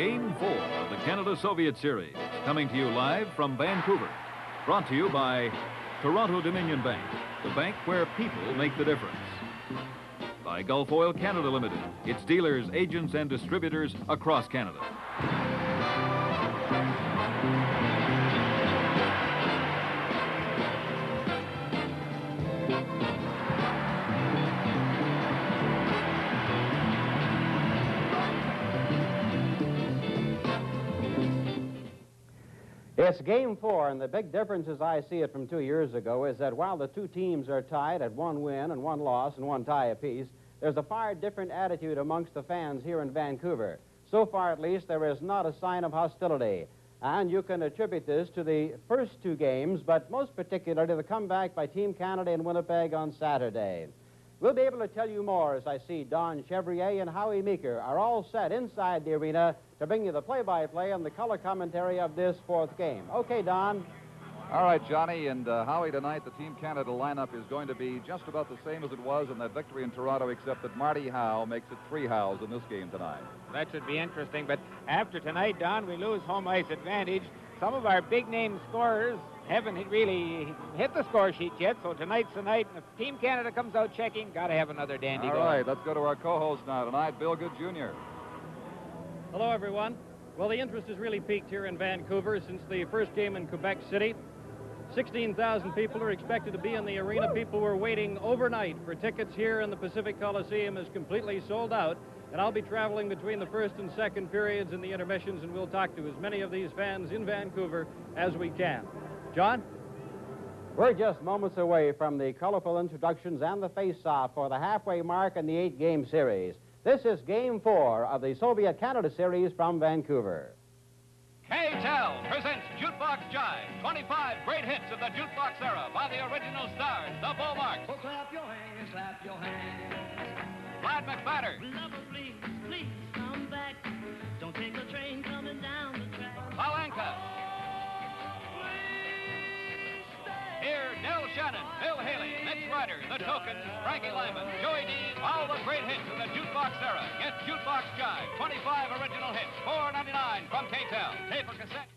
Game 4 of the Canada-Soviet Series, coming to you live from Vancouver. Brought to you by Toronto Dominion Bank, the bank where people make the difference. By Gulf Oil Canada Limited, its dealers, agents, and distributors across Canada. It's Game 4, and the big difference as I see it from 2 years ago is that while the two teams are tied at 1 win and 1 loss and 1 tie apiece, there's a far different attitude amongst the fans here in Vancouver. So far, at least, there is not a sign of hostility. And you can attribute this to the first 2 games, but most particularly the comeback by Team Canada in Winnipeg on Saturday. We'll be able to tell you more as I see Don Chevrier and Howie Meeker are all set inside the arena to bring you the play-by-play and the color commentary of this 4th game. Okay, Don. All right, Johnny, and Howie, tonight the Team Canada lineup is going to be just about the same as it was in that victory in Toronto, except that Marty Howe makes it 3 Howes in this game tonight. That should be interesting, but after tonight, Don, we lose home ice advantage. Some of our big-name scorers haven't really hit the score sheet yet, so tonight's the night. If Team Canada comes out checking, got to have another dandy goal. All right, let's go to our co-host now tonight, Bill Good Jr. Hello, everyone. Well, the interest has really peaked here in Vancouver since the first game in Quebec City. 16,000 people are expected to be in the arena. People were waiting overnight for tickets here, and the Pacific Coliseum is completely sold out. And I'll be traveling between the first and second periods and the intermissions, and we'll talk to as many of these fans in Vancouver as we can. John? We're just moments away from the colorful introductions and the face-off for the halfway mark in the 8-game series. This is Game 4 of the Soviet-Canada Series from Vancouver. K-Tel presents Jukebox Jive. 25 great hits of the jukebox era by the original stars, the Beaumarks. Oh, clap your hands, clap your hands. Vlad McBatter. Lover, please, please come back. Don't take the train coming down the track. Palenka. Here, Nell Shannon, Bill Haley, Mitch Ryder, The Tokens, Frankie Lyman, Joey Dean, all the great hits of the jukebox era. Get Jukebox Jive, 25 original hits, $4.99 from K-Tel. Tape or cassette.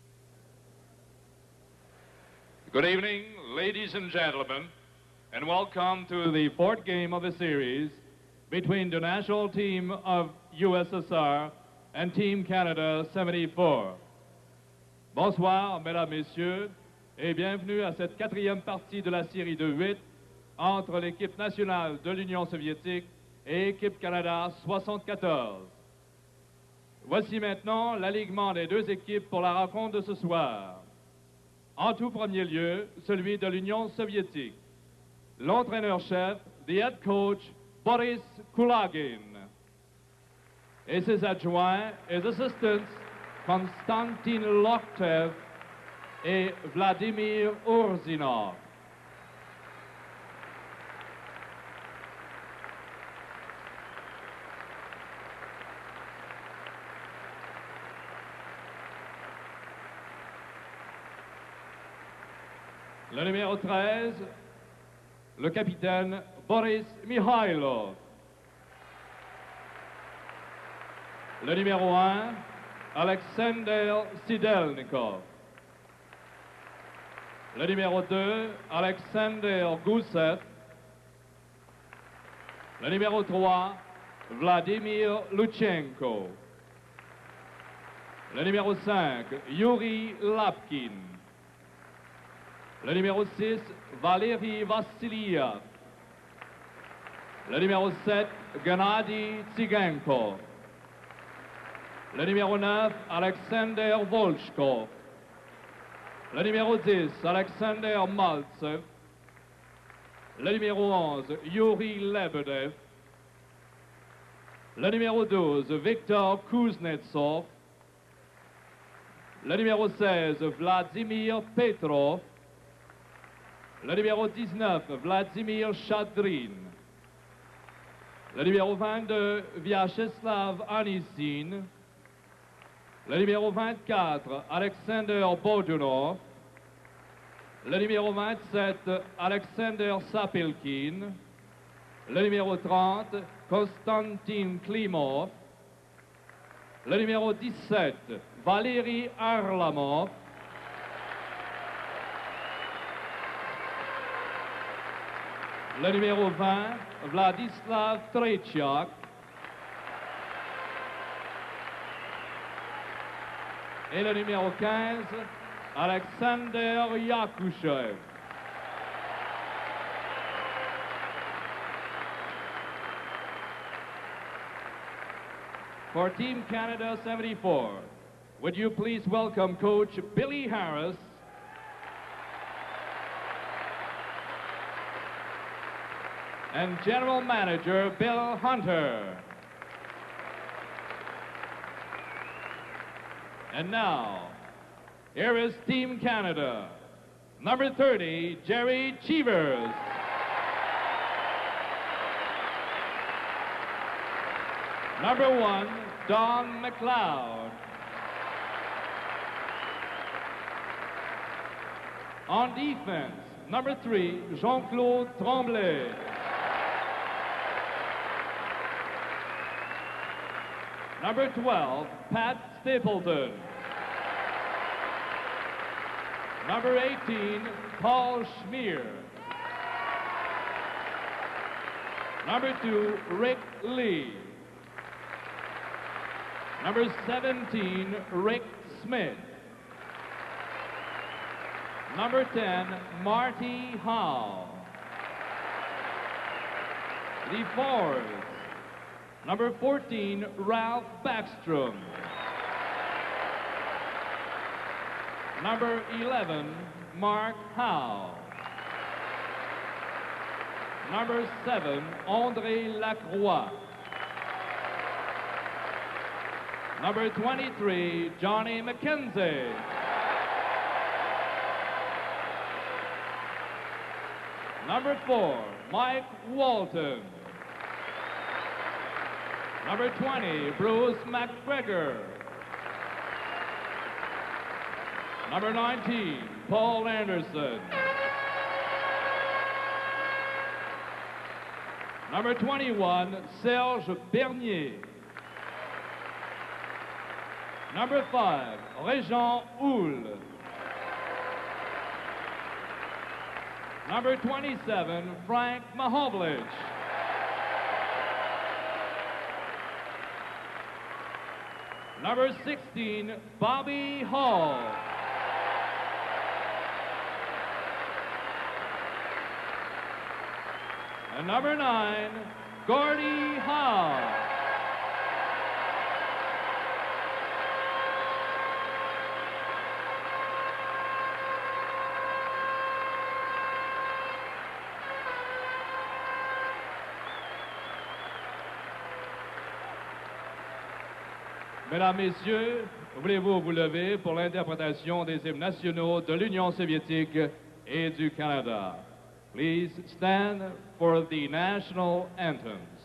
Good evening, ladies and gentlemen, and welcome to the 4th game of the series between the national team of USSR and Team Canada 74. Bonsoir, mesdames, messieurs, et bienvenue à cette 4e partie de la série de 8 entre l'équipe nationale de l'Union soviétique et l'équipe Canada 74. Voici maintenant l'alignement des 2 équipes pour la rencontre de ce soir. En tout premier lieu, celui de l'Union soviétique. L'entraîneur-chef, the head coach, Boris Kulagin. Et ses adjoints et assistants, Konstantin Loktev et Vladimir Urzinov. Le numéro 13, le capitaine Boris Mikhailov. Le numéro 1, Alexander Sidelnikov. Le numéro 2, Alexander Gusev. Le numéro 3, Vladimir Luchenko. Le numéro 5, Yuri Lapkin. Le numéro 6, Valery Vassiliev. Le numéro 7, Gennady Tsigenko. Le numéro 9, Alexander Volchkov. Le numéro 10, Alexander Maltsev. Le numéro 11, Yuri Lebedev. Le numéro 12, Viktor Kuznetsov. Le numéro 16, Vladimir Petrov. Le numéro 19, Vladimir Chadrin. Le numéro 22, Vyacheslav Anisin. Le numéro 24, Alexander Bodunov. Le numéro 27, Alexander Sapilkin. Le numéro 30, Konstantin Klimov. le numéro 17, Valérie Arlamov. Le numéro 20, Vladislav Tretiak. Et le numéro 15, Alexander Yakushev. For Team Canada 74, would you please welcome Coach Billy Harris, and General Manager Bill Hunter. And now, here is Team Canada. Number 30, Jerry Cheevers. Number 1, Don McLeod. On defense, number 3, Jean-Claude Tremblay. Number 12, Pat Stapleton. Number 18, Paul Schmier. Number 2, Rick Lee. Number 17, Rick Smith. Number 10, Marty Howe. The forwards, number 14, Ralph Backstrom. Number 11, Mark Howe. Number 7, André Lacroix. Number 23, Johnny McKenzie. Number 4, Mike Walton. Number 20, Bruce McGregor. Number 19, Paul Anderson. Number 21, Serge Bernier. Number 5, Régent Houle. Number 27, Frank Mahovlich. Number 16, Bobby Hall. And number 9, Gordie Howe. Mesdames, Messieurs, voulez-vous vous lever pour l'interprétation des hymnes nationaux de l'Union soviétique et du Canada? Please stand for the national anthems.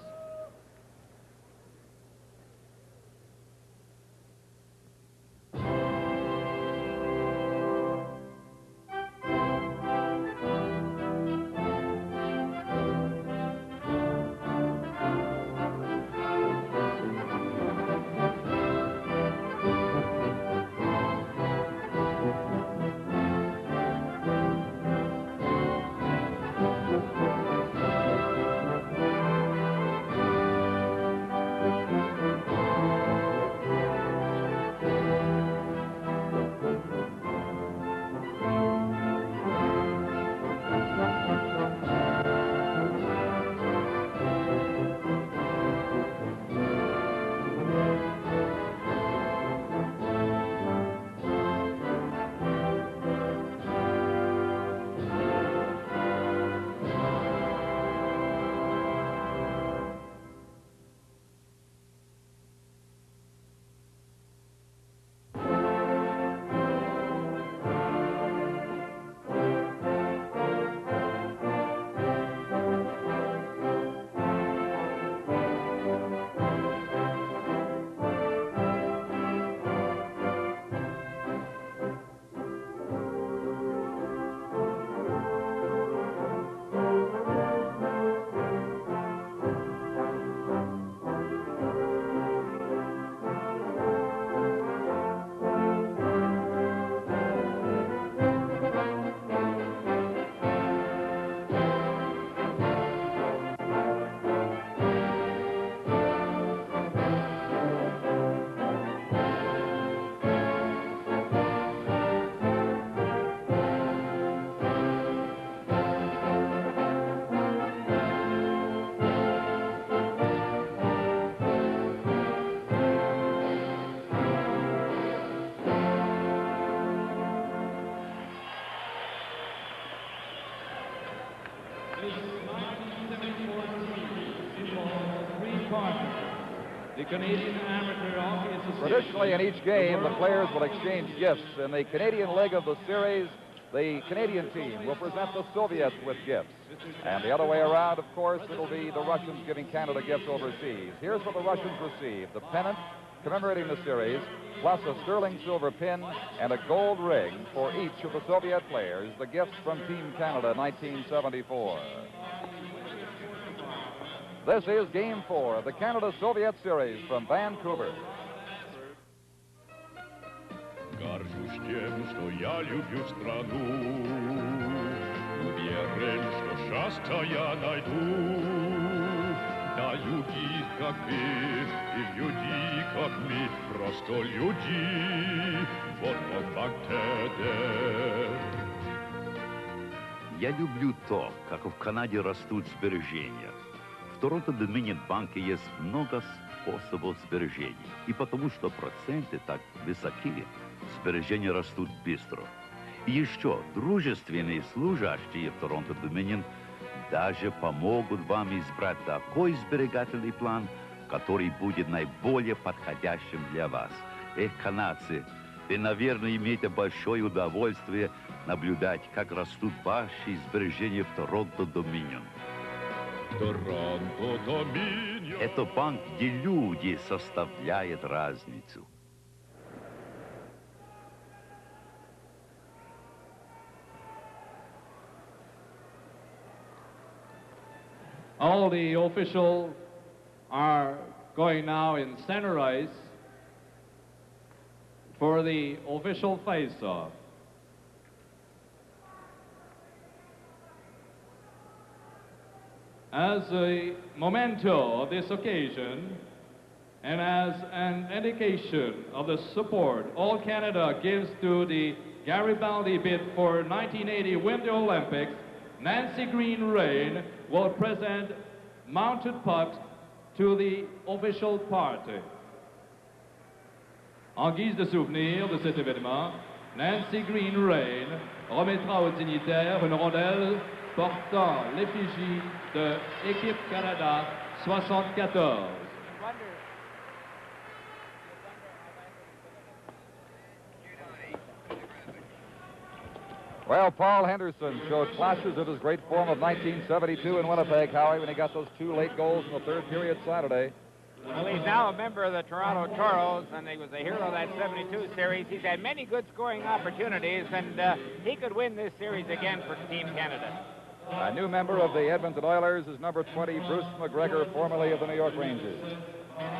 involves 3 partners. The Canadian Amateur Hockey Association. Traditionally, in each game, the players will exchange gifts. In the Canadian leg of the series, the Canadian team will present the Soviets with gifts. And the other way around, of course, it'll be the Russians giving Canada gifts overseas. Here's what the Russians received: the pennant commemorating the series, plus a sterling silver pin and a gold ring for each of the Soviet players, the gifts from Team Canada 1974. This is Game 4 of the Canada-Soviet series from Vancouver. Горжусь тем, что я люблю страну. Уверен, что счастье я найду. Да люди, как вы, и люди, как мы, просто люди. Вот он факт. Я люблю то, как в Канаде растут сбережения. В Торонто-Доминион банке есть много способов сбережений. И потому что проценты так высокие, сбережения растут быстро. И еще дружественные служащие в Торонто-Доминион даже помогут вам избрать такой сберегательный план, который будет наиболее подходящим для вас. Эх, канадцы, вы, наверное, имеете большое удовольствие наблюдать, как растут ваши сбережения в Торонто-Доминион. Торонто-Доминион. Это банк, где люди составляют разницу. All the officials are going now in center ice for the official face-off. As a memento of this occasion, and as an indication of the support all Canada gives to the Garibaldi bid for 1980 Winter Olympics, Nancy Green-Rain will present mounted pucks to the official party. En guise de souvenir de cet événement, Nancy Green-Rain remettra aux dignitaires une rondelle portant l'effigie de Équipe Canada 74. Well, Paul Henderson showed flashes of his great form of 1972 in Winnipeg, Howie, when he got those 2 late goals in the third period Saturday. Well, he's now a member of the Toronto Toros, and he was a hero of that 72 series. He's had many good scoring opportunities, and he could win this series again for Team Canada. A new member of the Edmonton Oilers is number 20, Bruce McGregor, formerly of the New York Rangers.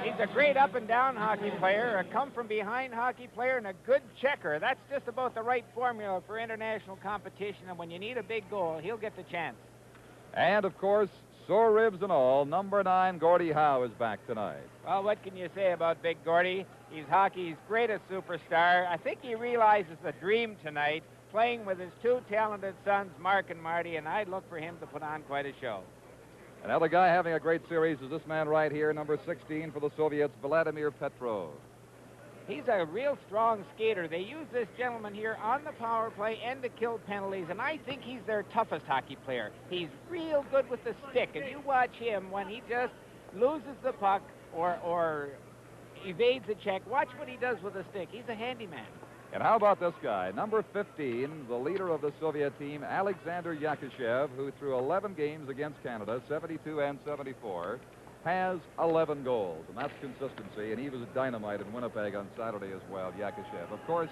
He's a great up-and-down hockey player, a come-from-behind hockey player, and a good checker. That's just about the right formula for international competition, and when you need a big goal, he'll get the chance. And, of course, sore ribs and all, number 9, Gordie Howe, is back tonight. Well, what can you say about Big Gordie? He's hockey's greatest superstar. I think he realizes the dream tonight, playing with his 2 talented sons, Mark and Marty, and I'd look for him to put on quite a show. Another guy having a great series is this man right here, number 16 for the Soviets, Vladimir Petrov. He's a real strong skater. They use this gentleman here on the power play and to kill penalties, and I think he's their toughest hockey player. He's real good with the stick, and you watch him when he just loses the puck or evades a check. Watch what he does with the stick. He's a handyman. And how about this guy, number 15, the leader of the Soviet team, Alexander Yakashev, who through 11 games against Canada, 72 and 74, has 11 goals, and that's consistency, and he was dynamite in Winnipeg on Saturday as well, Yakashev. Of course,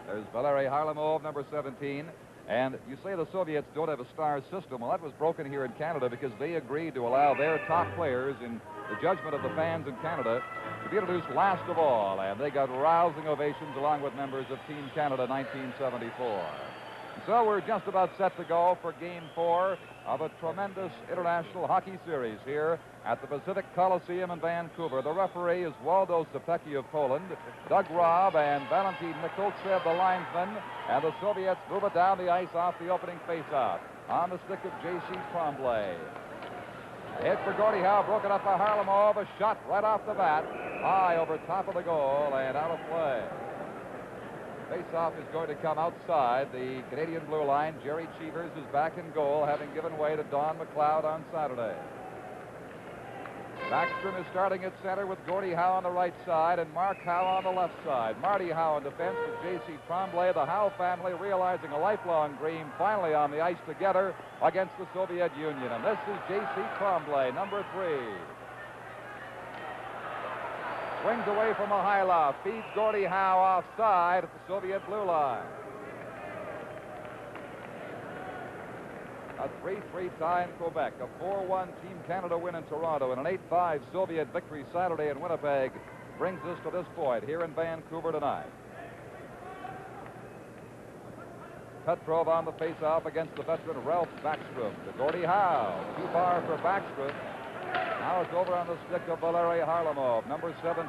there's Valery Harlamov, number 17, and you say the Soviets don't have a star system. Well, that was broken here in Canada because they agreed to allow their top players, in the judgment of the fans in Canada, to be introduced last of all, and they got rousing ovations along with members of Team Canada 1974. So we're just about set to go for Game 4 of a tremendous international hockey series here at the Pacific Coliseum in Vancouver. The referee is Waldo Sapecki of Poland, Doug Robb and Valentin Nikoltsev, the linesman, and the Soviets move it down the ice off the opening faceoff on the stick of J.C. Tremblay. Hit for Gordie Howe, broken up by Harlamov, a shot right off the bat, high over top of the goal and out of play. Face-off is going to come outside the Canadian blue line. Jerry Cheevers is back in goal, having given way to Don McLeod on Saturday. Backstrom is starting at center with Gordie Howe on the right side and Mark Howe on the left side. Marty Howe in defense with J.C. Tremblay. The Howe family realizing a lifelong dream finally on the ice together against the Soviet Union. And this is J.C. Tremblay, number 3. Swings away from Mikhailov, feeds Gordie Howe offside at the Soviet blue line. A 3-3 tie in Quebec, a 4-1 Team Canada win in Toronto, and an 8-5 Soviet victory Saturday in Winnipeg brings us to this point here in Vancouver tonight. Petrov on the face-off against the veteran Ralph Backstrom. To Gordie Howe, too far for Backstrom. Now it's over on the stick of Valery Harlamov, number 17.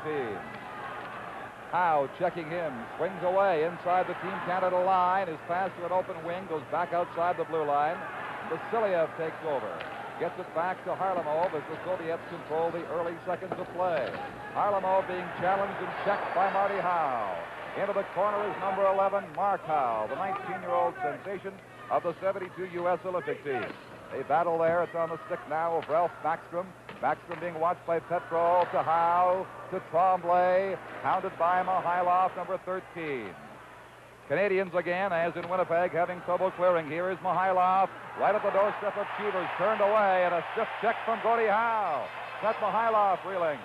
Howe checking him, swings away inside the Team Canada line. His pass to an open wing goes back outside the blue line. Vasiliev takes over. Gets it back to Harlamov as the Soviets control the early seconds of play. Harlamov being challenged and checked by Marty Howe. Into the corner is number 11, Mark Howe, the 19-year-old sensation of the 72 U.S. Olympic team. They battle there. It's on the stick now of Ralph Backstrom. Backstrom being watched by Petrov, to Howe, to Tremblay, hounded by Mikhailov, number 13. Canadians again, as in Winnipeg, having trouble clearing. Here is Mikhailov, right at the doorstep of Cheevers, turned away, and a stiff check from Gordie Howe. That's Mikhailov reeling.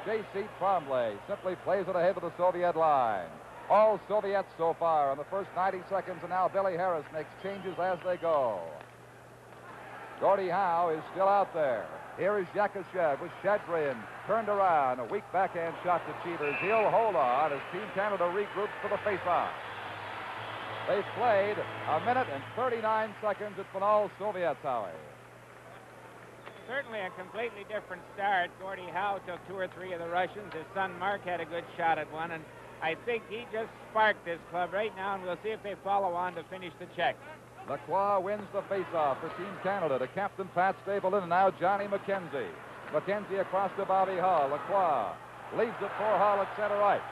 J.C. Tremblay simply plays it ahead of the Soviet line. All Soviets so far in the first 90 seconds, and now Billy Harris makes changes as they go. Gordie Howe is still out there. Here is Yakushev with Shadrin turned around. A weak backhand shot to Cheevers. He'll hold on as Team Canada regroups for the face-off. They've played a minute and 39 seconds. It's been all Soviets, Howie. Certainly a completely different start. Gordie Howe took 2 or 3 of the Russians. His son Mark had a good shot at one, and I think he just sparked this club right now, and we'll see if they follow on to finish the check. Lacroix wins the face-off for Team Canada to Captain Pat Stapleton, and now Johnny McKenzie. McKenzie across to Bobby Hull. Lacroix leaves it for Hull at center ice.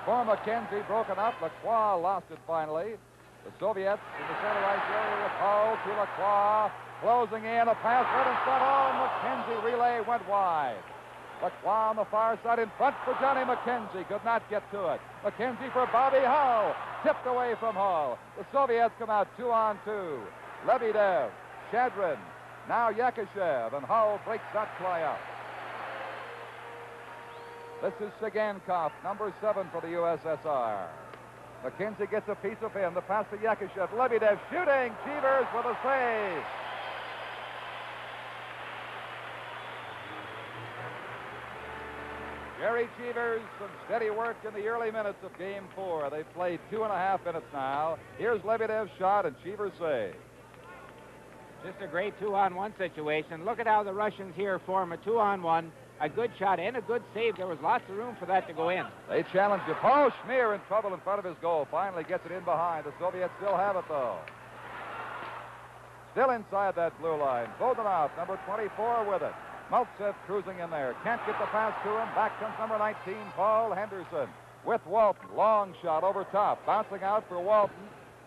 For McKenzie, broken up. Lacroix lost it finally. The Soviets in the center ice area with Hull to Lacroix. Closing in, a pass right in front. Oh, McKenzie relay went wide. Lacroix on the far side in front for Johnny McKenzie. Could not get to it. McKenzie for Bobby Hull. Tipped away from Hull. The Soviets come out 2-on-2. Lebedev, Shadrin, now Yakushev, and Hull breaks that play up. This is Sigankov, number 7 for the USSR. McKenzie gets a piece of him. The pass to Yakushev. Lebedev shooting. Cheevers with a save. Jerry Cheevers, some steady work in the early minutes of Game 4. They've played 2.5 minutes now. Here's Lebedev's shot and Cheevers' save. Just a great 2-on-1 situation. Look at how the Russians here form a 2-on-1. A good shot and a good save. There was lots of room for that to go in. They challenge it. Paul Schmier in trouble in front of his goal. Finally gets it in behind. The Soviets still have it, though. Still inside that blue line. Bogdanov, number 24, with it. Maltsev cruising in there. Can't get the pass to him. Back comes number 19, Paul Henderson. With Walton. Long shot over top. Bouncing out for Walton.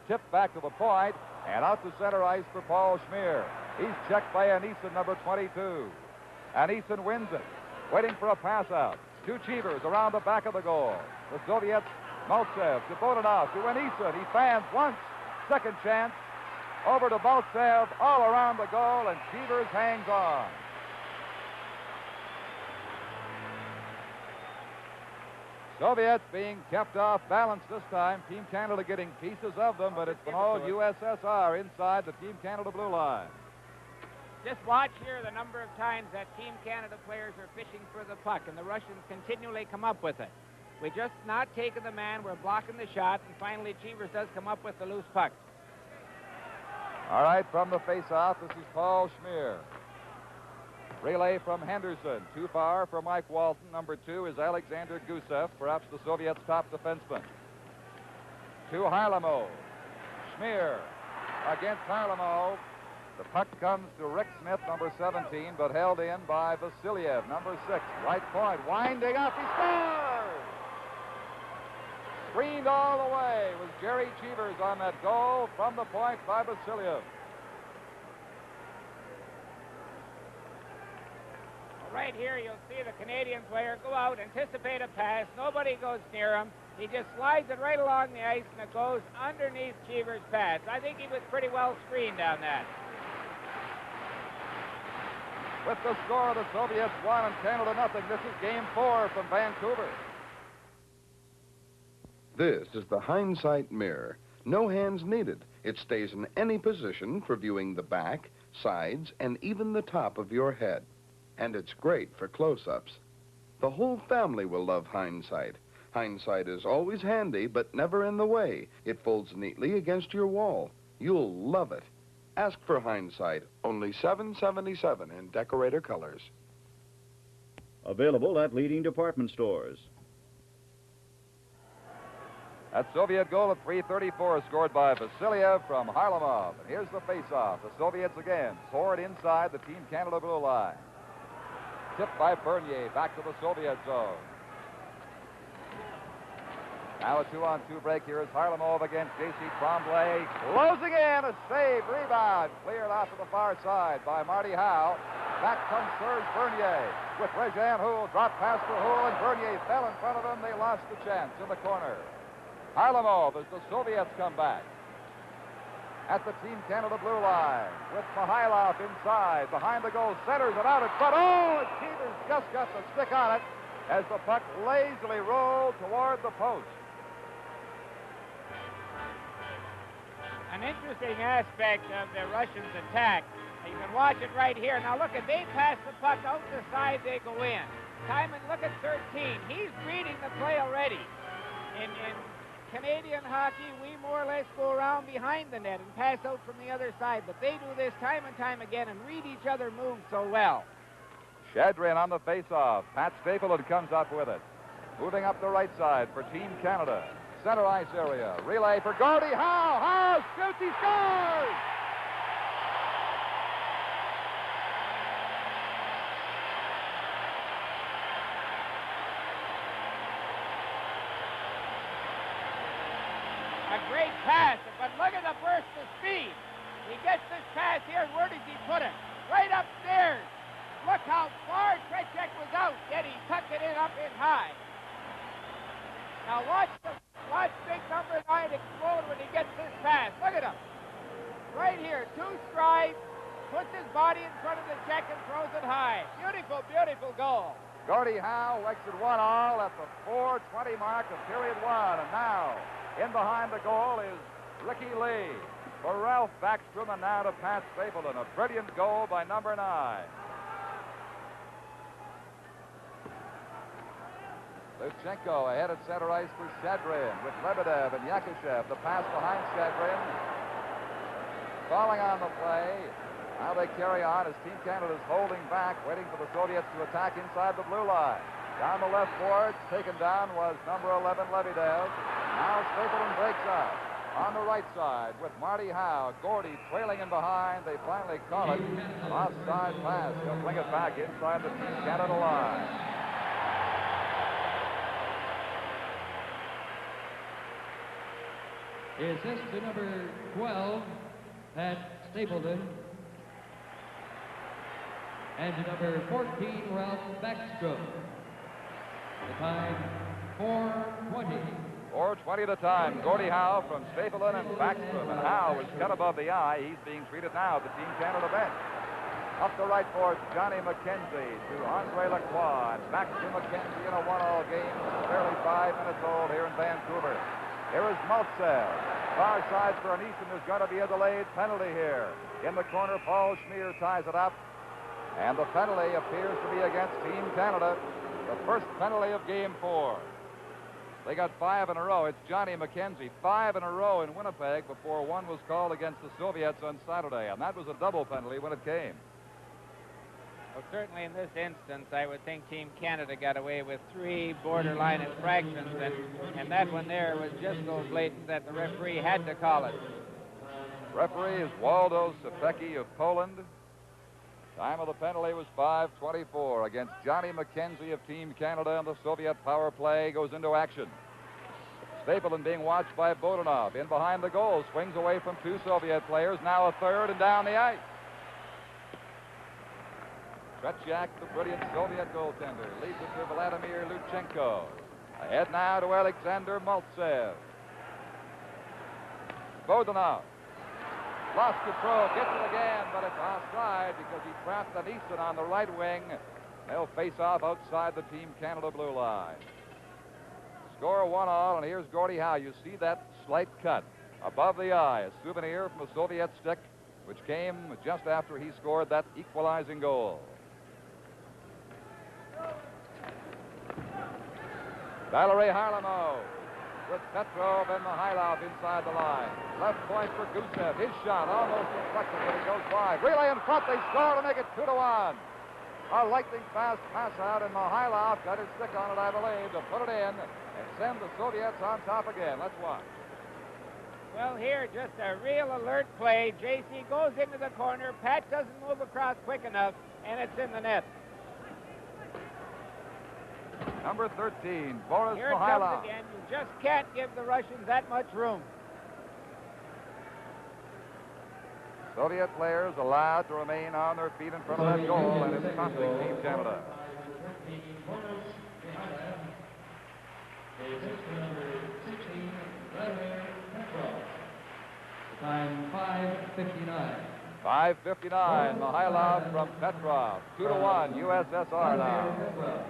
Tipped back to the point. And out to center ice for Paul Schmier. He's checked by Anisin, number 22. Anisin wins it. Waiting for a pass out. 2 Cheevers around the back of the goal. The Soviets, Maltsev to Bogdanov to Anisin. He fans once. Second chance. Over to Maltsev. All around the goal. And Cheevers hangs on. Soviets being kept off balance this time. Team Canada getting pieces of them, but it's been all USSR inside the Team Canada blue line. Just watch here the number of times that Team Canada players are fishing for the puck, and the Russians continually come up with it. We're just not taking the man. We're blocking the shot, and finally Cheevers does come up with the loose puck. All right, from the face-off, this is Paul Schmier. Relay from Henderson. Too far for Mike Walton. Number 2 is Alexander Gusev, perhaps the Soviets' top defenseman. To Harlamov. Schmier against Harlamov. The puck comes to Rick Smith, number 17, but held in by Vasiliev, number 6. Right point, winding up, he scores! Screened all the way was Jerry Cheevers on that goal from the point by Vasiliev. right here, you'll see the Canadian player go out, anticipate a pass. Nobody goes near him. He just slides it right along the ice, and it goes underneath Cheever's pads. I think he was pretty well screened on that. With the score, the Soviets 1 and Canada nothing. This is Game 4 from Vancouver. This is the hindsight mirror. No hands needed. It stays in any position for viewing the back, sides, and even the top of your head. And it's great for close-ups. The whole family will love hindsight. Hindsight is always handy, but never in the way. It folds neatly against your wall. You'll love it. Ask for hindsight, only $7.77 in decorator colors. Available at leading department stores. That Soviet goal at 3:34 scored by Vasiliev from Harlamov. And here's the face-off. The Soviets again forward inside the Team Canada blue line. Tipped by Bernier back to the Soviet zone. Now a 2-on-2 break here is Harlamov against J.C. Tremblay. Closing in, a save, rebound. Cleared off to the far side by Marty Howe. Back comes Serge Bernier with Rejean Houle. Drop pass for Houle, and Bernier fell in front of him. They lost the chance in the corner. Harlamov as the Soviets come back. At the Team Canada blue line with Mihailov inside. Behind the goal, centers it out in front. Oh, and Cheever's just got the stick on it as the puck lazily rolled toward the post. An interesting aspect of the Russians' attack. You can watch it right here. Now look at, they pass the puck out the side, they go in. Timon, look at 13. He's reading the play already. In Canadian hockey, we more or less go around behind the net and pass out from the other side, but they do this time and time again and read each other move so well. Shadrin on the face-off. Pat Stapleton comes up with it. Moving up the right side for Team Canada. Center ice area. Relay for Gordie Howe. Howe shoots, he scores! A great pass, but look at the burst of speed. He gets this pass here, and where does he put it? Right upstairs. Look how far Trechek was out, yet he tucked it in up in high. Now watch big number 9 explode when he gets this pass. Look at him. Right here, 2 strides, puts his body in front of the check and throws it high. Beautiful, beautiful goal. Gordie Howe makes it 1-1 at the 4:20 mark of period 1. And now, in behind the goal is Ricky Lee. For Ralph Backstrom, and now to Pat Stapleton. A brilliant goal by number 9. Luchenko ahead at center ice for Shadrin with Lebedev and Yakushev. The pass behind Shadrin. Falling on the play. Now they carry on as Team Canada is holding back, waiting for the Soviets to attack inside the blue line. Down the left boards, taken down was number 11, Lebedev. Now Stapleton breaks out. On the right side with Marty Howe. Gordie trailing in behind. They finally call it. Offside pass. He'll bring it back inside the Team Canada line. Assist to number 12, Pat Stapleton. And to number 14, Ralph Backstrom. The time, 4:20. 4:20 the time. Gordie Howe from Stapleton and Backstrom. And Howe is cut above the eye. He's being treated now at the Team Canada bench. Up the right boards, Johnny McKenzie to Andre Lacroix. And back to McKenzie in a 1-1 game. Barely 5 minutes old here in Vancouver. Here is Maltsev. Far side for Anisin. There's going to be a delayed penalty here. In the corner, Paul Schmier ties it up. And the penalty appears to be against Team Canada. The first penalty of Game 4. They got 5 in a row. It's Johnny McKenzie. 5 in a row in Winnipeg before one was called against the Soviets on Saturday. And that was a double penalty when it came. Well, certainly in this instance, I would think Team Canada got away with 3 borderline infractions, and that one there was just so blatant that the referee had to call it. Referee is Waldo Sepecki of Poland. Time of the penalty was 5:24 against Johnny McKenzie of Team Canada, and the Soviet power play goes into action. Stapleton being watched by Bodanov. In behind the goal, swings away from 2 Soviet players, now a third and down the ice. Tretiak, the brilliant Soviet goaltender, leaves it to Vladimir Luchenko. Ahead now to Alexander Maltsev. Bodanov. Lost control, gets it again, but it's offside because he trapped Anisin on the right wing. They'll face off outside the Team Canada blue line. Score 1-1, and here's Gordie Howe. You see that slight cut above the eye, a souvenir from a Soviet stick, which came just after he scored that equalizing goal. Valery Harlamov with Petrov and Mikhailov inside the line. Left point for Gusev. His shot almost deflected, but it goes wide. Relay in front. They score to make it 2-1. A lightning fast pass out, and Mikhailov got his stick on it, I believe, to put it in and send the Soviets on top again. Let's watch. Well, here, just a real alert play. JC goes into the corner. Pat doesn't move across quick enough, and it's in the net. Number 13, Boris Here it Mikhailov. comes again. You just can't give the Russians that much room. Soviet players allowed to remain on their feet in front of that goal, and it's costing Team Canada. Time 5:59. 5:59, Mikhailov from Petrov. 2-1, USSR now.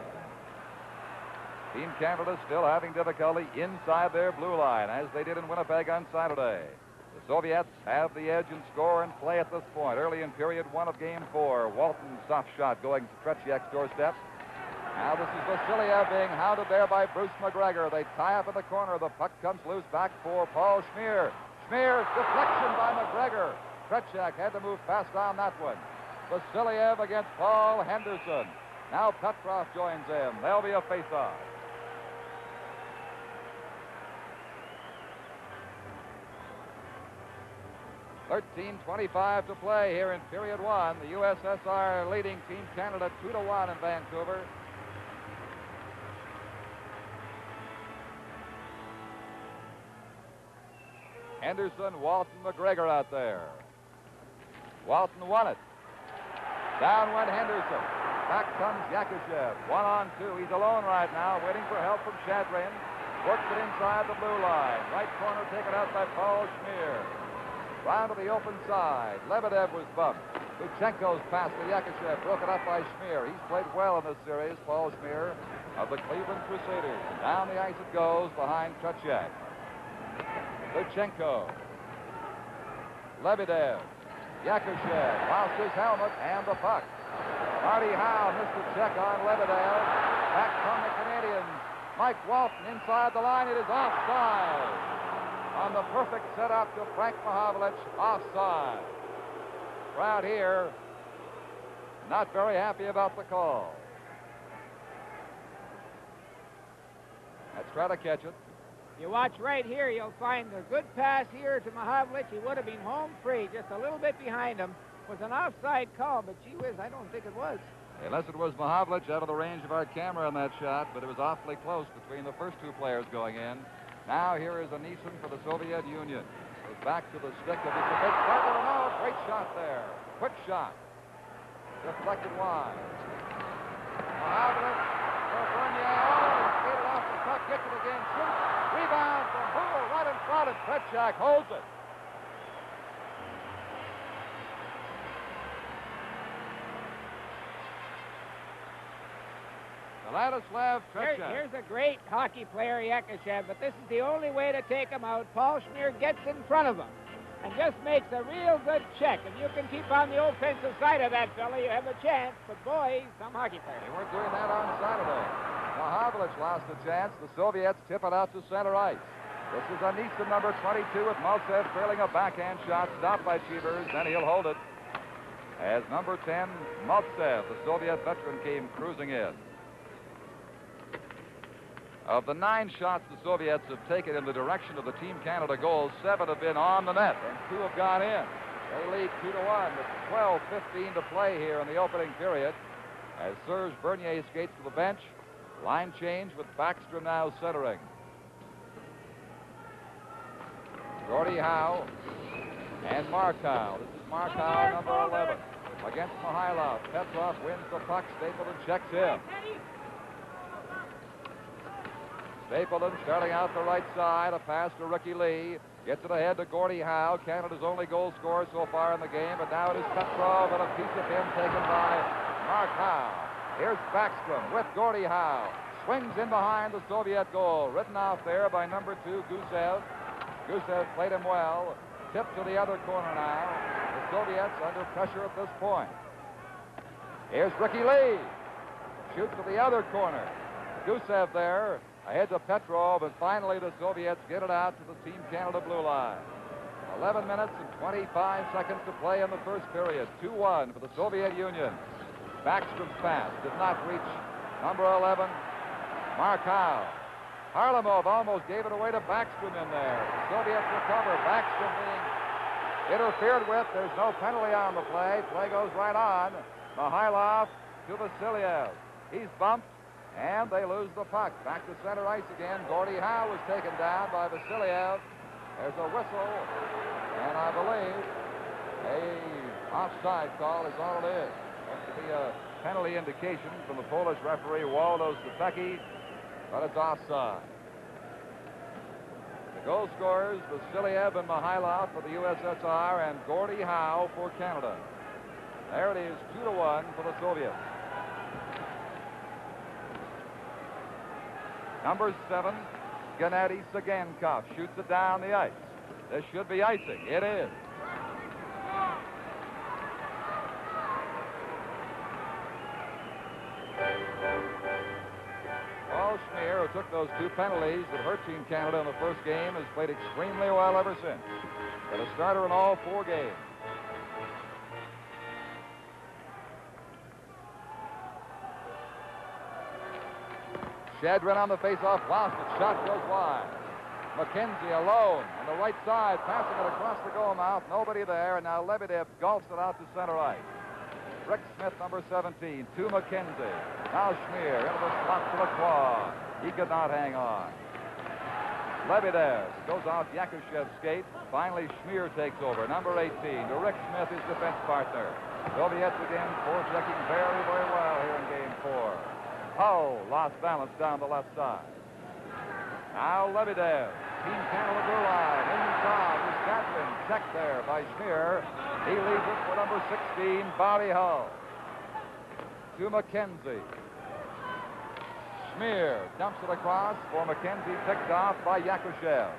Team Canada still having difficulty inside their blue line, as they did in Winnipeg on Saturday. The Soviets have the edge in score and play at this point. Early in period 1 of game 4, Walton's soft shot going to Tretiak's doorstep. Now this is Vasiliev being hounded there by Bruce McGregor. They tie up in the corner. The puck comes loose back for Paul Schmier. Schmier's deflection by McGregor. Tretiak had to move fast on that one. Vasiliev against Paul Henderson. Now Petrov joins him. There'll be a face-off. $13:25 to play here in period 1. The USSR leading Team Canada 2-1 in Vancouver. Henderson, Walton, McGregor out there. Walton won it. Down went Henderson. Back comes Yakushev. 1-on-2. He's alone right now, waiting for help from Shadrin. Works it inside the blue line. Right corner taken out by Paul Schmier. Round to the open side. Lebedev was bumped. Luchenko's pass to Yakushev, broken up by Schmier. He's played well in this series, Paul Schmier of the Cleveland Crusaders. Down the ice it goes behind Tretiak. Luchenko. Lebedev. Yakushev lost his helmet and the puck. Marty Howe missed a check on Lebedev. Back from the Canadians. Mike Walton inside the line. It is offside. On the perfect setup to Frank Mahavlich, offside. Crowd here not very happy about the call. Let's try to catch it. You watch right here, you'll find a good pass here to Mahavlich. He would have been home free, just a little bit behind him. It was an offside call, but gee whiz, I don't think it was. Unless it was Mahavlich out of the range of our camera on that shot, but it was awfully close between the first two players going in. Now here is Anisin for the Soviet Union. Goes back to the stick of his big partner. No, great shot there. Quick shot. Deflected wide. Mahavlich for Bernier. Oh, skated off the puck. Gets it again. Shoots. Rebound from Hull right in front, and Tretiak holds it. Vladislav Tretiak. Here's a great hockey player, Yakushev, but this is the only way to take him out. Paul Schmier gets in front of him and just makes a real good check. If you can keep on the offensive side of that fella, you have a chance. But boy, some hockey players. They weren't doing that on Saturday. Mahavlich lost a chance. The Soviets tip it out to center ice. This is Anisin, number 22, with Maltsev trailing a backhand shot, stopped by Cheevers, then he'll hold it. As number 10, Maltsev, the Soviet veteran, came cruising in. Of the 9 shots the Soviets have taken in the direction of the Team Canada goals, 7 have been on the net, and 2 have gone in. They lead 2-1 with 12:15 to play here in the opening period. As Serge Bernier skates to the bench, line change with Backstrom now centering. Gordie Howe and Markow. This is Markow, number 11. against Mihailov. Petrov wins the puck. Stapleton checks him. Stapleton starting out the right side. A pass to Ricky Lee. Gets it ahead to Gordie Howe, Canada's only goal scorer so far in the game. But now it is Petrov, and a piece of him taken by Mark Howe. Here's Backstrom with Gordie Howe. Swings in behind the Soviet goal. Ridden off there by number 2, Gusev. Gusev played him well. Tipped to the other corner now. The Soviets under pressure at this point. Here's Ricky Lee. Shoots to the other corner. Gusev there. Ahead to Petrov, and finally the Soviets get it out to the Team Canada blue line. 11 minutes and 25 seconds to play in the first period. 2-1 for the Soviet Union. Backstrom's pass did not reach number 11, Mark Howe. Harlamov almost gave it away to Backstrom in there. The Soviets recover. Backstrom being interfered with. There's no penalty on the play. Play goes right on. Mihailov to Vasiliev. He's bumped. And they lose the puck. Back to center ice again. Gordie Howe was taken down by Vasiliev. There's a whistle. And I believe a offside call is all it is. Looks to be a penalty indication from the Polish referee, Waldo Stefecki, but it's offside. The goal scorers, Vasiliev and Mihailov for the USSR, and Gordie Howe for Canada. There it is, 2-1 for the Soviets. Number 7, Gennady Sagankov shoots it down the ice. This should be icing. It is. Paul Schmier, who took those 2 penalties that hurt Team Canada in the first game, has played extremely well ever since. Been a starter in all 4 games. Shadrin on the faceoff, lost it. Shot goes wide. McKenzie alone on the right side, passing it across the goal mouth. Nobody there, and now Lebedev golfs it out to center ice. Rick Smith, number 17, to McKenzie. Now Schmier into the slot to Lacroix. He could not hang on. Lebedev goes off Yakushev's skate. Finally, Schmier takes over. Number 18 to Rick Smith, his defense partner. Soviets again, forechecking very, very well here in game 4. Hull lost balance down the left side. Now Lebedev, Team Canada blue line, inside is Gatlin, checked there by Schmier. He leaves it for number 16, Bobby Hull. To McKenzie. Schmier dumps it across for McKenzie, picked off by Yakushev.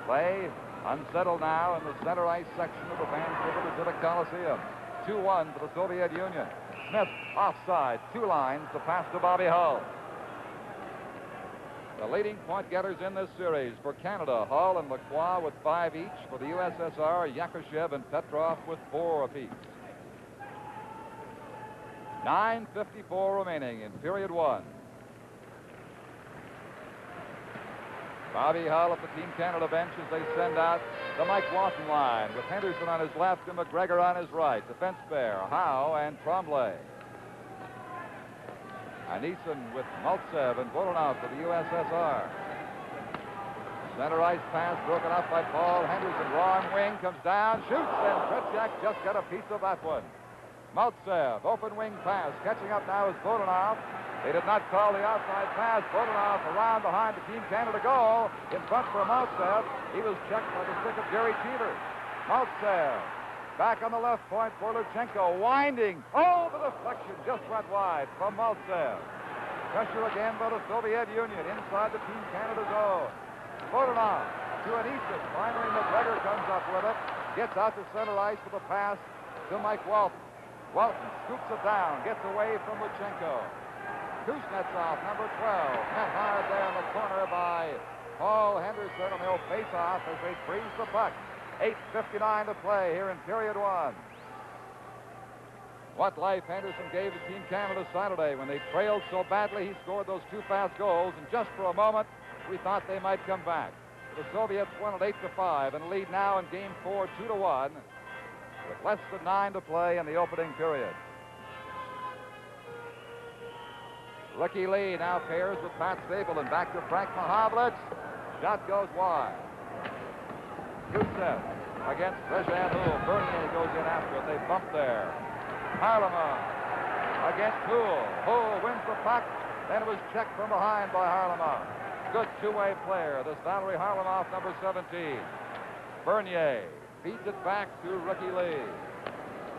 Play unsettled now in the center ice section of the Vancouver Civic Coliseum. 2-1 for the Soviet Union. Smith offside, 2 lines to pass to Bobby Hull. The leading point getters in this series for Canada, Hull and Lacroix with 5 each. For the USSR, Yakushev and Petrov with 4 apiece. 9:54 remaining in period 1. Bobby Hull at the Team Canada bench as they send out the Mike Walton line with Henderson on his left and McGregor on his right. Defense pair, Howe and Tremblay. Anisin with Maltsev and Voronov for the USSR. Center ice pass broken up by Paul Henderson. Wrong wing comes down, shoots, and Tretiak just got a piece of that one. Maltsev, open wing pass. Catching up now is Voronov. They did not call the outside pass. Voronov around behind the Team Canada goal. In front for Maltsev. He was checked by the stick of Jerry Cheever. Maltsev back on the left point for Luchenko. Winding. Oh, the deflection just went wide from Maltsev. Pressure again by the Soviet Union inside the Team Canada zone. Voronov to Anisin. Finally, McGregor comes up with it. Gets out to center ice with a pass to Mike Walton. Walton scoops it down. Gets away from Luchenko. Kuznetsov, number 12, met hard there in the corner by Paul Henderson, and they'll face off as they freeze the puck. 8:59 to play here in period 1. What life Henderson gave to Team Canada Saturday. When they trailed so badly, he scored those 2 fast goals, and just for a moment, we thought they might come back. The Soviets won at 8-5 and lead now in game 4, 2-1, with less than 9 to play in the opening period. Ricky Lee now pairs with Pat Stapleton. Back to Frank Mahavlich. Shot goes wide. Gusev against Rejan Houle. Bernier goes in after it. They bump there. Harleman against Houle. Houle wins the puck. Then it was checked from behind by Harleman. Good two-way player, this Valerie Harleman, number 17. Bernier feeds it back to Ricky Lee.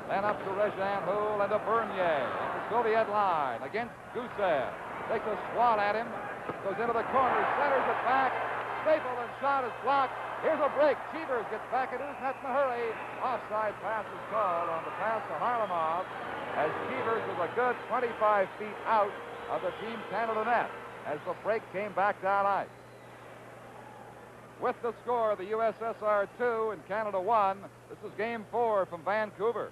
Then up to Rejan Houle and to Bernier. At the Soviet line against Gusev. Takes a swat at him. Goes into the corner, centers it back. Stapleton's shot is blocked. Here's a break. Cheevers gets back into his net in a hurry. Offside pass is called on the pass to Harlamov as Cheevers was a good 25 feet out of the Team Canada net as the break came back down ice. With the score, the USSR 2 and Canada 1. This is Game 4 from Vancouver.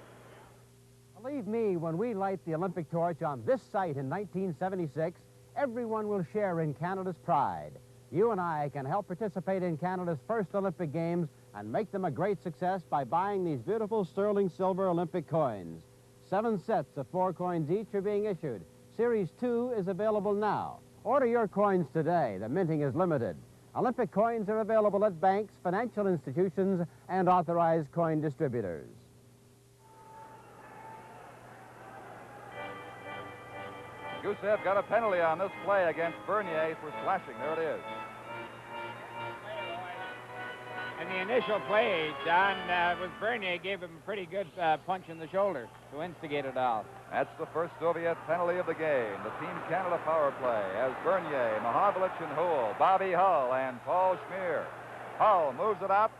Believe me, when we light the Olympic torch on this site in 1976, everyone will share in Canada's pride. You and I can help participate in Canada's first Olympic Games and make them a great success by buying these beautiful sterling silver Olympic coins. 7 sets of 4 coins each are being issued. Series 2 is available now. Order your coins today. The minting is limited. Olympic coins are available at banks, financial institutions, and authorized coin distributors. Gusev got a penalty on this play against Bernier for slashing. There it is. And the initial play, John, was Bernier gave him a pretty good punch in the shoulder to instigate it all. That's the first Soviet penalty of the game. The Team Canada power play as Bernier, Mahavlich, and Houle, Bobby Hull, and Paul Schmier. Hull moves it up.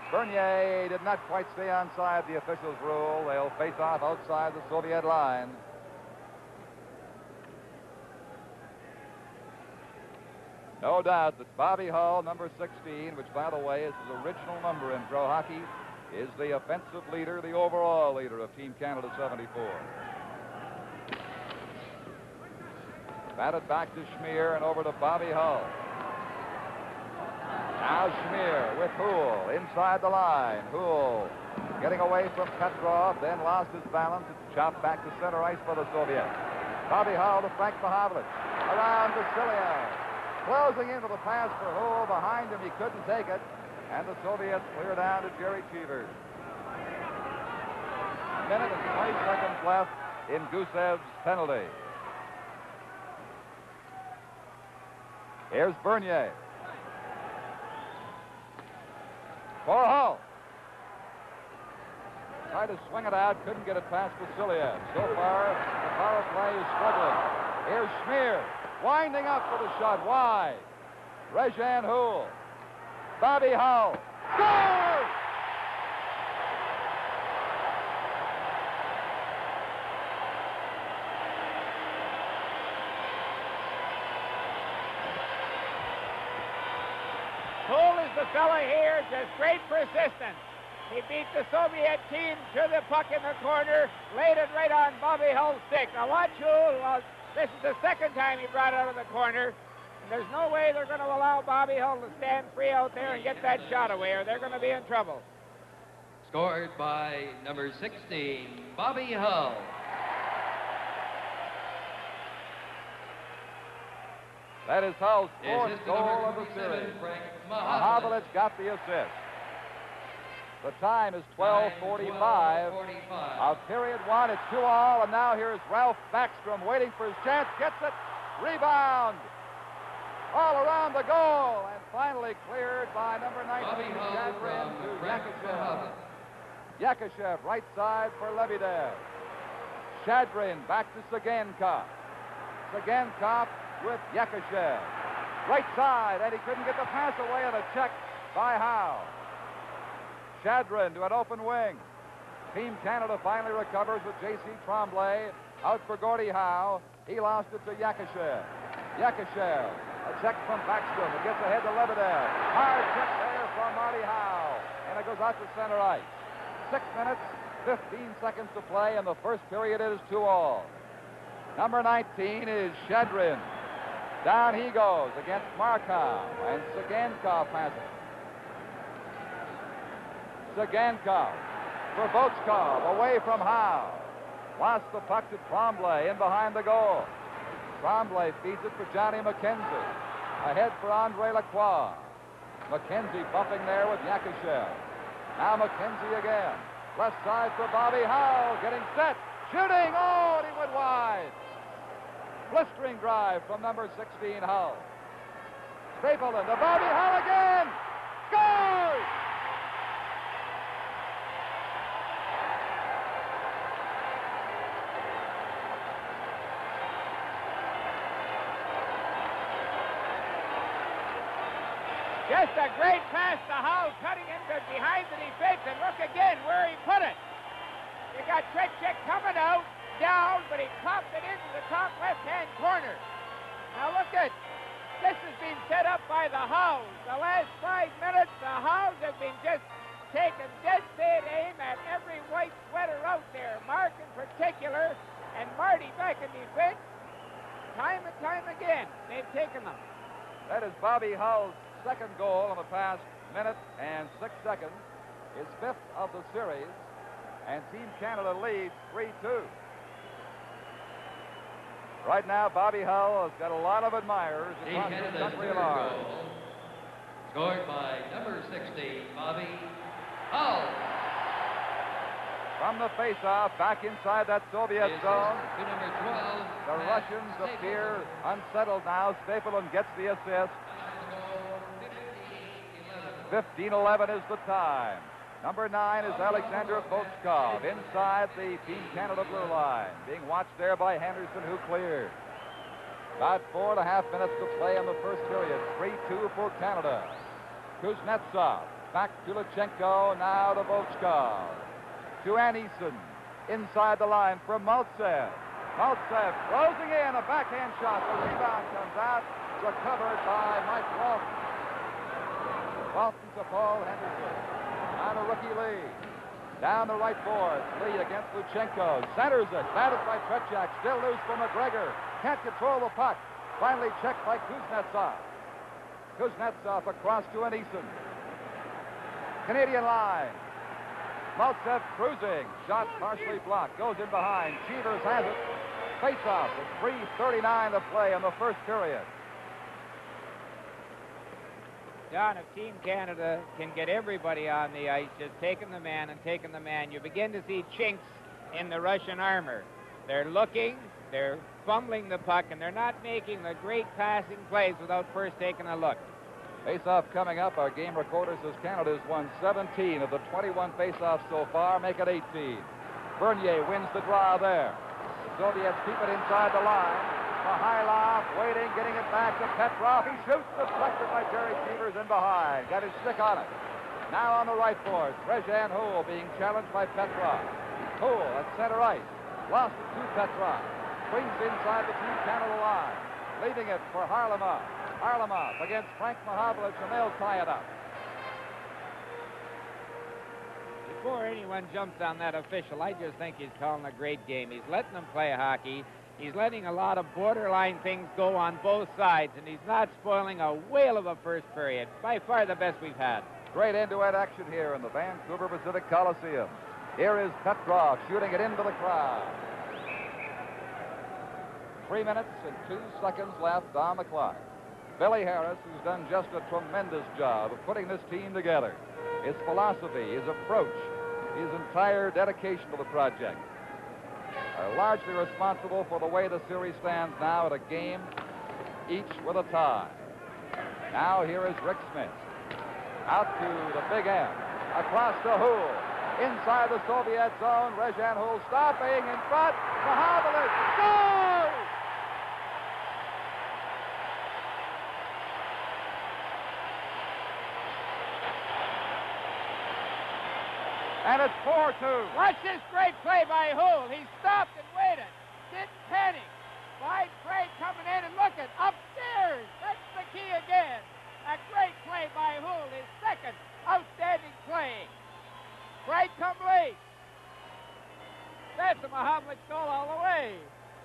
Bernier did not quite stay onside the officials' rule. They'll face off outside the Soviet line. No doubt that Bobby Hull, number 16, which, by the way, is his original number in pro hockey, is the offensive leader, the overall leader of Team Canada 74. Batted back to Schmier and over to Bobby Hull. Now Schmier with Houle inside the line. Houle getting away from Petrov, then lost his balance. It's chopped back to center ice for the Soviets. Bobby Hull to Frank Mahavlich. Around to Vasiliev. Closing into the pass for Houle. Behind him, he couldn't take it. And the Soviets clear down to Jerry Cheevers. A minute and 20 seconds left in Gusev's penalty. Here's Bernier. For Hull. Tried to swing it out, couldn't get it past Vasiliev. So far, the power play is struggling. Here's Schmier. Winding up for the shot wide. Rejan Houle. Bobby Hull. Scores! Houle is the fella here, just great persistence. He beat the Soviet team to the puck in the corner, laid it right on Bobby Hull's stick. Now watch Houle. This is the second time he brought it out of the corner. And there's no way they're going to allow Bobby Hull to stand free out there and get that shot away, or they're going to be in trouble. Scored by number 16, Bobby Hull. That is Hull's fourth goal of the series. Mahavlich got the assist. The time is 12:45 of period 1. It's 2-all, and now here's Ralph Backstrom waiting for his chance. Gets it. Rebound. All around the goal, and finally cleared by number 19, Shadrin to Yakushev. Yakushev, right side for Lebedev. Shadrin back to Sagankov. Sagankov with Yakushev. Right side, and he couldn't get the pass away, and a check by Howe. Shadrin to an open wing. Team Canada finally recovers with J.C. Tremblay out for Gordie Howe. He lost it to Yakushev. Yakushev, a check from Backstrom. It gets ahead to Lebedev. Hard check there from Marty Howe. And it goes out to center ice. 6 minutes, 15 seconds to play, and the first period is 2-all. Number 19 is Shadrin. Down he goes against Markov, and Sagankov passes. Sagankov for Bochkov, away from Howe. Lost the puck to Tremblay in behind the goal. Tremblay feeds it for Johnny McKenzie. Ahead for Andre Lacroix. McKenzie bumping there with Yakushev. Now McKenzie again. Left side for Bobby Hull. Getting set. Shooting. Oh, and he went wide. Blistering drive from number 16, Hull. Stapleton to Bobby Hull again. Scores! Just a great pass to Hull, cutting into behind the defense, and look again where he put it. You got Tretiak coming out, down, but he popped it into the top left-hand corner. Now look at, this has been set up by the Howes. The last 5 minutes, the Howes have been just taking dead set aim at every white sweater out there. Mark in particular, and Marty back in defense. Time and time again, they've taken them. That is Bobby Hull's second goal in the past minute and 6 seconds. His 5th of the series, and Team Canada leads 3-2. Right now, Bobby Hull has got a lot of admirers across the country at large. Scored by number 16, Bobby Hull. From the face-off, back inside that Soviet zone. To number 12. The Russians appear unsettled now. Stapleton gets the assist. 15-11 is the time. Number 9 is Alexander Volchkov inside the Team Canada blue line. Being watched there by Henderson, who cleared. About 4.5 minutes to play in the first period. 3-2 for Canada. Kuznetsov back to Luchenko, now to Volchkov. To Anderson, inside the line from Maltsev. Maltsev closing in, a backhand shot. The rebound comes out, recovered by Mike Walton. Walton to Paul Henderson. On a rookie lead. Down the right board. Lee against Luchenko. Centers it. Batted by Tretiak. Still loose for McGregor. Can't control the puck. Finally checked by Kuznetsov. Kuznetsov across to Anderson. Canadian line. Maltsev cruising. Shot partially blocked. Goes in behind. Cheevers has it. Face-off with 3:39 to play in the first period. John, if Team Canada can get everybody on the ice, just taking the man and taking the man, you begin to see chinks in the Russian armor. They're looking, they're fumbling the puck, and they're not making the great passing plays without first taking a look. Face-off coming up. Our game recorder says Canada's won 17 of the 21 face-offs so far, make it 18. Bernier wins the draw there. The Soviets keep it inside the line. Mihailov waiting, getting it back to Petrov. He shoots, deflected by Jerry Cheevers in behind. Got his stick on it. Now on the right board, Rezhan Houle being challenged by Petrov. Houle at center ice. Lost it to Petrov. Swings inside the Team Canada line. Leaving it for Harlamov. Harlamov against Frank Mahavlich, and they'll tie it up. Before anyone jumps on that official, I just think he's calling a great game. He's letting them play hockey. He's letting a lot of borderline things go on both sides, and he's not spoiling a whale of a first period. By far the best we've had. Great end-to-end action here in the Vancouver Pacific Coliseum. Here is Petrov shooting it into the crowd. 3 minutes and 2 seconds left on the clock. Billy Harris has done just a tremendous job of putting this team together. His philosophy, his approach, his entire dedication to the project are largely responsible for the way the series stands now at a game, each with a tie. Now here is Rick Smith. Out to the big end. Across to Houle. Inside the Soviet zone, Rezhan Houle stopping in front. Mahavlich scores! And it's 4-2. Watch this great play by Houle. He stopped and waited. Didn't panic. Wide play coming in, and look at upstairs. That's the key again. A great play by Houle. His second outstanding play. Right come late. That's a Mahavlich goal all the way.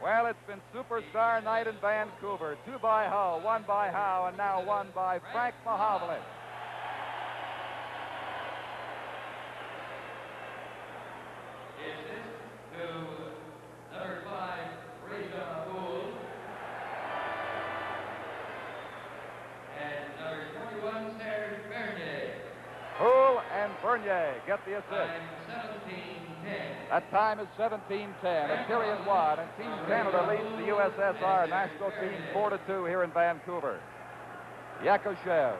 Well, it's been superstar night in Vancouver. 2 by Hull, 1 by Howe, and now 1 by Frank Mahavlich. Number 5, Rezhan Houle. And number 21, Serge Bernier. Houle and Bernier Bernier get the assist. That time is 17-10 at period one, and Team Canada leads the USSR national team 4-2 here in Vancouver. Yakushev,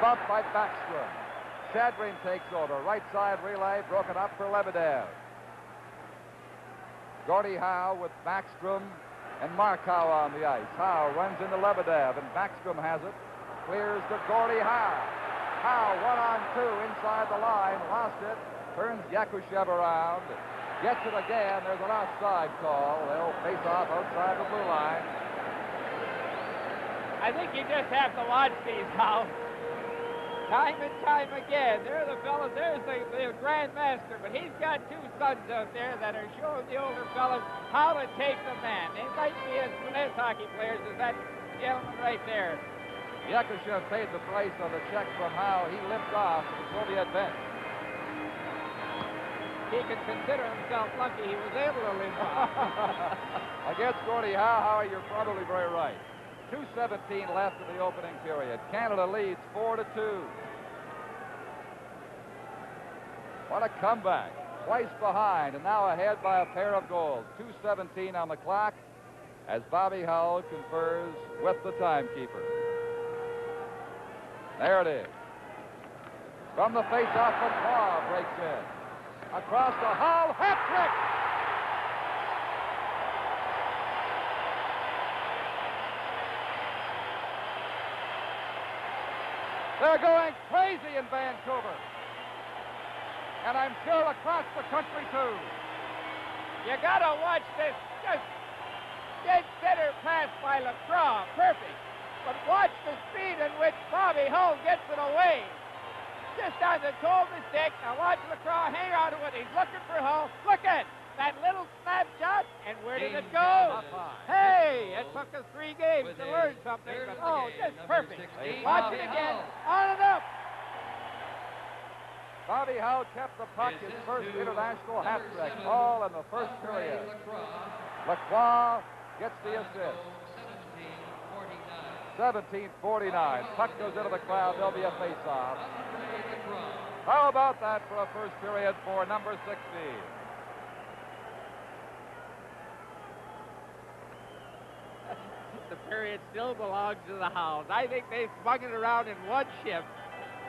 bumped by Backstrom. Shadrin takes over. Right side relay broken up for Lebedev. Gordie Howe with Backstrom and Markow on the ice. Howe runs into Lebedev, and Backstrom has it. Clears to Gordie Howe. Howe 1-on-2 inside the line, lost it. Turns Yakushev around. Gets it again. There's an offside call. They'll face off outside the blue line. I think you just have to watch these, Howe. Time and time again. There are the fellas. There's the grandmaster, but he's got two sons out there that are showing the older fellas how to take the man. They might be as good as hockey players as that gentleman right there. Yakushev paid the price on the check from Howe. He limped off to the Soviet bench. He can consider himself lucky he was able to limp off. Against Gordie Howe, you're probably very right. 2:17 left in the opening period. Canada leads 4-2. What a comeback. Twice behind and now ahead by a pair of goals. 2:17 on the clock as Bobby Hull confers with the timekeeper. There it is. From the face-off, McClaw breaks in. Across the Hull, hat trick! They're going crazy in Vancouver. And I'm sure across the country, too. You got to watch this. Just dead center pass by Lacroix. Perfect. But watch the speed in which Bobby Hull gets it away. Just on the toe of the stick. Now watch Lacroix hang on to it. He's looking for Hull. Look at that little snapshot. And where did it go? Hey, it took us 3 games to learn something. But just perfect. Watch it again. On and up. Bobby Hull kept the puck, his first international hat trick, all in the first period. Lacroix gets the assist. 17:49. Puck goes into the crowd. There'll be a face-off. How about that for a first period for number 60? The period still belongs to the Howls. I think they swung it around in one shift.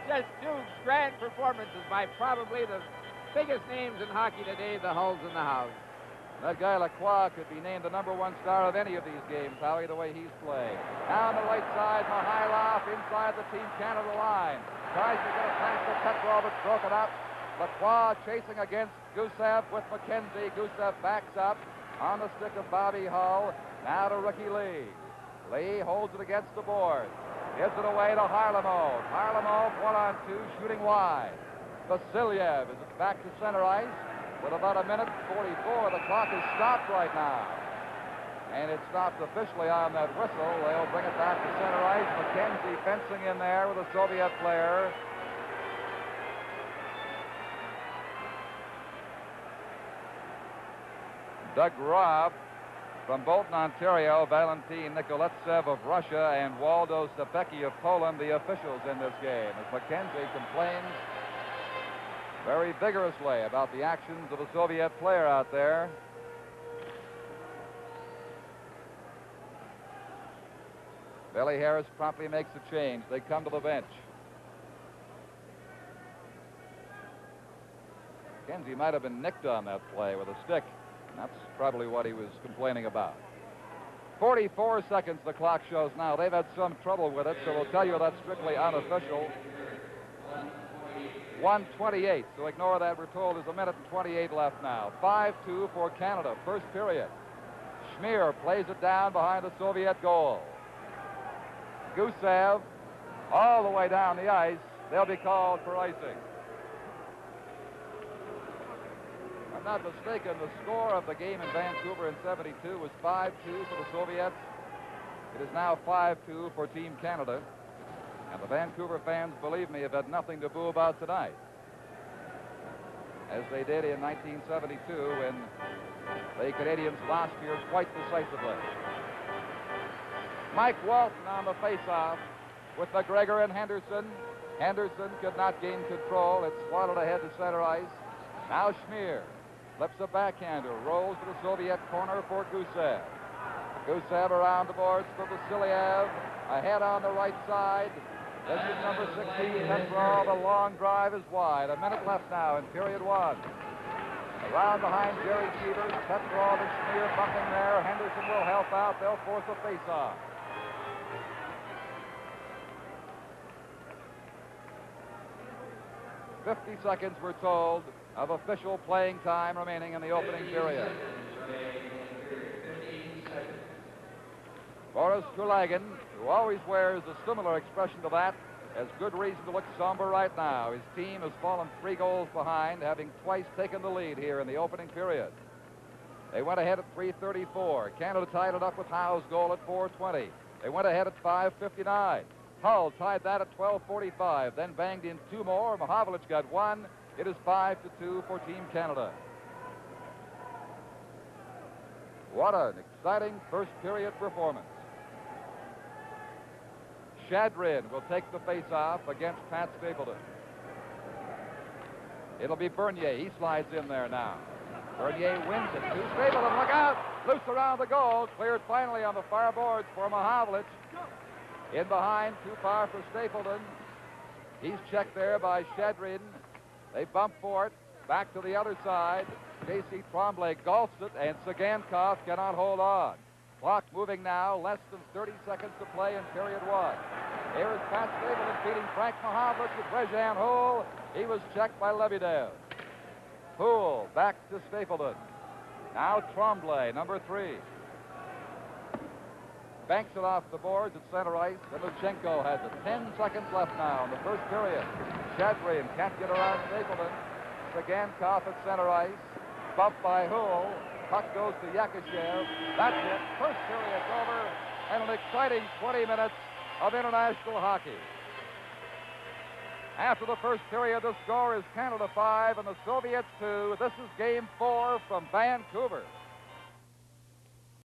Just 2 grand performances by probably the biggest names in hockey today, the Hulls and the Howls. That guy Lacroix could be named the #1 star of any of these games, Howie, the way he's played. Down the right side, Mihailov inside the Team Canada line. Tries to get a pass to Petrov, but broken up. Lacroix chasing against Gusev with McKenzie. Gusev backs up on the stick of Bobby Hull. Now to Ricky Lee. Lee holds it against the board. Gives it away to Harlamov. Harlamov 1-on-2, shooting wide. Vasilyev is back to center ice. With about 1:44, the clock is stopped right now. And it's stopped officially on that whistle. They'll bring it back to center ice. McKenzie fencing in there with a Soviet player. Doug Robb from Bolton, Ontario, Valentin Nikoletsev of Russia, and Waldo Sapecki of Poland, the officials in this game, as McKenzie complains very vigorously about the actions of a Soviet player out there. Billy Harris promptly makes a change. They come to the bench. McKenzie might have been nicked on that play with a stick. That's probably what he was complaining about. 44 seconds the clock shows now. They've had some trouble with it, so we'll tell you that's strictly unofficial. 1:28, so ignore that. We're told there's 1:28 left now. 5-2 for Canada, first period. Schmier plays it down behind the Soviet goal. Gusev all the way down the ice. They'll be called for icing. If I'm not mistaken, the score of the game in Vancouver in '72 was 5-2 for the Soviets. It is now 5-2 for Team Canada. And the Vancouver fans, believe me, have had nothing to boo about tonight, as they did in 1972 when the Canadians lost here quite decisively. Mike Walton on the faceoff. with McGregor and Henderson. Henderson could not gain control. It swatted ahead to center ice. Now Schmier flips a backhander, rolls to the Soviet corner for Gusev. Gusev around the boards for Vasiliev. Ahead on the right side. This is number 16, Petrov. The long drive is wide. A minute left now in period one. Around behind Jerry Cheevers, Petrov and Schmier bumping there. Henderson will help out. They'll force a face-off. "50 seconds, we're told, of official playing time remaining in the opening period. Boris Kulagin, who always wears a similar expression to that, has good reason to look somber right now. His team has fallen 3 goals behind, having twice taken the lead here in the opening period. They went ahead at 3:34. Canada tied it up with Howe's goal at 4:20. They went ahead at 5:59. Hull tied that at 12:45, then banged in 2 more. Mahavlich got 1. It is 5-2 for Team Canada. What an exciting first period performance. Shadrin will take the face-off against Pat Stapleton. It'll be Bernier. He slides in there now. Bernier wins it to Stapleton. Look out! Loose around the goal. Cleared finally on the far boards for Mahavlich. In behind, too far for Stapleton. He's checked there by Shadrin. They bump for it. Back to the other side. J.C. Tremblay gulfs it, and Sagankov cannot hold on. Clock moving now. Less than 30 seconds to play in period one. Here is Pat Stapleton beating Frank Mahavlich with Rezhan Houle. He was checked by Lebedev. Houle back to Stapleton. Now Tremblay, number 3. Banks it off the boards at center ice. And Luchenko has it. 10 seconds left now in the first period. Shadrin can't get around Stapleton. Sagankov at center ice. Bumped by Houle. Puck goes to Yakushev. That's it. First period's over. And an exciting 20 minutes of international hockey. After the first period, the score is Canada 5 and the Soviets 2. This is Game 4 from Vancouver.